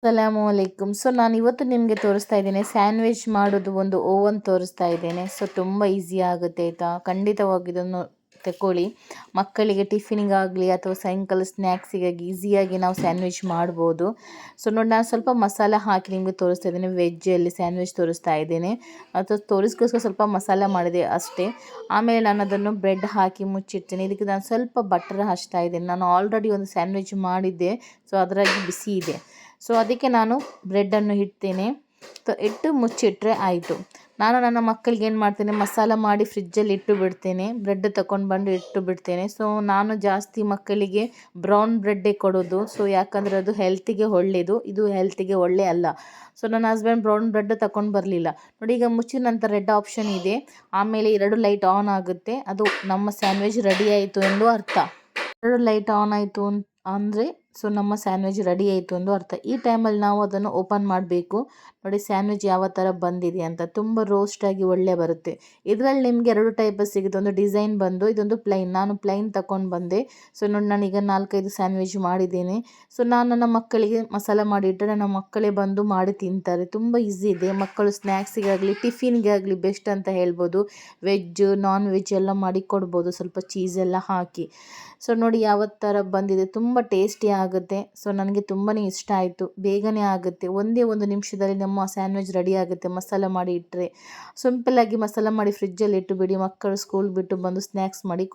ಸಲಾಮು ಅಲೈಕುಮ್. So ನಾನು ಇವತ್ತು ನಿಮಗೆ ತೋರಿಸ್ತಾ ಇದ್ದೇನೆ ಸ್ಯಾಂಡ್ವಿಚ್ ಮಾಡೋದು ಒಂದು ಓವನ್ ತೋರಿಸ್ತಾ ಇದ್ದೇನೆ. ಸೊ ತುಂಬ ಈಸಿ ಆಗುತ್ತೆ ಆಯಿತಾ. ಖಂಡಿತವಾಗಿ ಇದನ್ನು ತಗೊಳ್ಳಿ. ಮಕ್ಕಳಿಗೆ ಟಿಫಿನಿಗಾಗಲಿ ಅಥವಾ ಸಾಯಂಕಾಲ ಸ್ನ್ಯಾಕ್ಸಿಗಾಗಿ ಈಸಿಯಾಗಿ ನಾವು ಸ್ಯಾಂಡ್ವಿಚ್ ಮಾಡ್ಬೋದು. ಸೊ ನೋಡಿ, ನಾನು ಸ್ವಲ್ಪ ಮಸಾಲೆ ಹಾಕಿ ನಿಮಗೆ ತೋರಿಸ್ತಾ ಇದ್ದೇನೆ. ವೆಜ್ಜಲ್ಲಿ ಸ್ಯಾಂಡ್ವಿಚ್ ತೋರಿಸ್ತಾ ಇದ್ದೇನೆ. ಅಥವಾ ತೋರಿಸ್ಕೋಸ್ಕರ ಸ್ವಲ್ಪ ಮಸಾಲೆ ಮಾಡಿದೆ ಅಷ್ಟೇ. ಆಮೇಲೆ ನಾನು ಅದನ್ನು ಬ್ರೆಡ್ ಹಾಕಿ ಮುಚ್ಚಿಡ್ತೇನೆ. ಇದಕ್ಕೆ ನಾನು ಸ್ವಲ್ಪ ಬಟರ್ ಹಚ್ತಾ ಇದ್ದೇನೆ. ನಾನು ಆಲ್ರೆಡಿ ಒಂದು ಸ್ಯಾಂಡ್ವಿಚ್ ಮಾಡಿದ್ದೆ, ಸೊ ಅದರಾಗಿ ಬಿಸಿ ಇದೆ. ಸೊ ಅದಕ್ಕೆ ನಾನು ಬ್ರೆಡ್ಡನ್ನು ಇಡ್ತೇನೆ. ಇಟ್ಟು ಮುಚ್ಚಿಟ್ರೆ ಆಯಿತು. ನಾನು ನನ್ನ ಮಕ್ಕಳಿಗೆ ಏನು ಮಾಡ್ತೇನೆ, ಮಸಾಲ ಮಾಡಿ ಫ್ರಿಜ್ಜಲ್ಲಿ ಇಟ್ಟು ಬಿಡ್ತೇನೆ. ಬ್ರೆಡ್ ತಗೊಂಡು ಬಂದು ಇಟ್ಟು ಬಿಡ್ತೇನೆ. ಸೊ ನಾನು ಜಾಸ್ತಿ ಮಕ್ಕಳಿಗೆ ಬ್ರೌನ್ ಬ್ರೆಡ್ಡೇ ಕೊಡೋದು. ಸೊ ಯಾಕಂದರೆ ಅದು ಹೆಲ್ತಿಗೆ ಒಳ್ಳೆಯದು, ಇದು ಹೆಲ್ತಿಗೆ ಒಳ್ಳೆ ಅಲ್ಲ. ಸೊ ನನ್ನ ಹಸ್ಬೆಂಡ್ ಬ್ರೌನ್ ಬ್ರೆಡ್ ತಗೊಂಡು ಬರಲಿಲ್ಲ. ನೋಡಿ, ಈಗ ಮುಚ್ಚಿದ ನಂತರ ರೆಡ್ ಆಪ್ಷನ್ ಇದೆ, ಆಮೇಲೆ 2 ಲೈಟ್ ಆನ್ ಆಗುತ್ತೆ. ಅದು ನಮ್ಮ ಸ್ಯಾಂಡ್ವಿಚ್ ರೆಡಿ ಆಯಿತು ಎಂದು ಅರ್ಥ. 2 ಲೈಟ್ ಆನ್ ಆಯಿತು ಅಂದರೆ ಸೊ ನಮ್ಮ ಸ್ಯಾಂಡ್ವಿಚ್ ರೆಡಿ ಆಯಿತು ಎಂದು ಅರ್ಥ. ಈ ಟೈಮಲ್ಲಿ ನಾವು ಅದನ್ನು ಓಪನ್ ಮಾಡಬೇಕು. ನೋಡಿ ಸ್ಯಾಂಡ್ವಿಚ್ ಯಾವ ಥರ ಬಂದಿದೆ ಅಂತ. ತುಂಬ ರೋಸ್ಟಾಗಿ ಒಳ್ಳೆ ಬರುತ್ತೆ. ಇದರಲ್ಲಿ ನಿಮಗೆ 2 ಟೈಪ್ ಸಿಗುತ್ತೆ. ಒಂದು ಡಿಸೈನ್ ಬಂದು, ಇದೊಂದು ಪ್ಲೈನ್. ನಾನು ಪ್ಲೈನ್ ತಗೊಂಡು ಬಂದೆ. ಸೊ ನೋಡಿ, ನಾನೀಗ 4-5 ಸ್ಯಾಂಡ್ವಿಚ್ ಮಾಡಿದ್ದೇನೆ. ಸೊ ನಾನು ನನ್ನ ಮಕ್ಕಳಿಗೆ ಮಸಾಲ ಮಾಡಿ ಇಟ್ಟರೆ ನನ್ನ ಮಕ್ಕಳೇ ಬಂದು ಮಾಡಿ ತಿಂತಾರೆ. ತುಂಬ ಈಸಿ ಇದೆ. ಮಕ್ಕಳು ಸ್ನ್ಯಾಕ್ಸಿಗಾಗಲಿ ಟಿಫಿನ್ಗಾಗಲಿ ಬೆಸ್ಟ್ ಅಂತ ಹೇಳ್ಬೋದು. ವೆಜ್ ನಾನ್ ವೆಜ್ ಎಲ್ಲ ಮಾಡಿ ಕೊಡ್ಬೋದು, ಸ್ವಲ್ಪ ಚೀಸೆಲ್ಲ ಹಾಕಿ. ಸೊ ನೋಡಿ ಯಾವ ಥರ ಬಂದಿದೆ, ತುಂಬ ಟೇಸ್ಟಿ ಆಗುತ್ತೆ. ಸೊ ನನಗೆ ತುಂಬಾ ಇಷ್ಟ ಆಯಿತು. ಬೇಗನೆ ಆಗುತ್ತೆ, ಒಂದೇ 1 ನಿಮಿಷದಲ್ಲಿ ನಮ್ಮ ಸ್ಯಾಂಡ್ವಿಚ್ ರೆಡಿ ಆಗುತ್ತೆ. ಮಸಾಲ ಮಾಡಿ ಇಟ್ಟರೆ ಸಿಂಪಲ್ಲಾಗಿ ಮಸಾಲ ಮಾಡಿ ಫ್ರಿಜ್ಜಲ್ಲಿ ಇಟ್ಟು ಬಿಡಿ. ಮಕ್ಕಳು ಸ್ಕೂಲ್ ಬಿಟ್ಟು ಬಂದು ಸ್ನ್ಯಾಕ್ಸ್ ಮಾಡಿ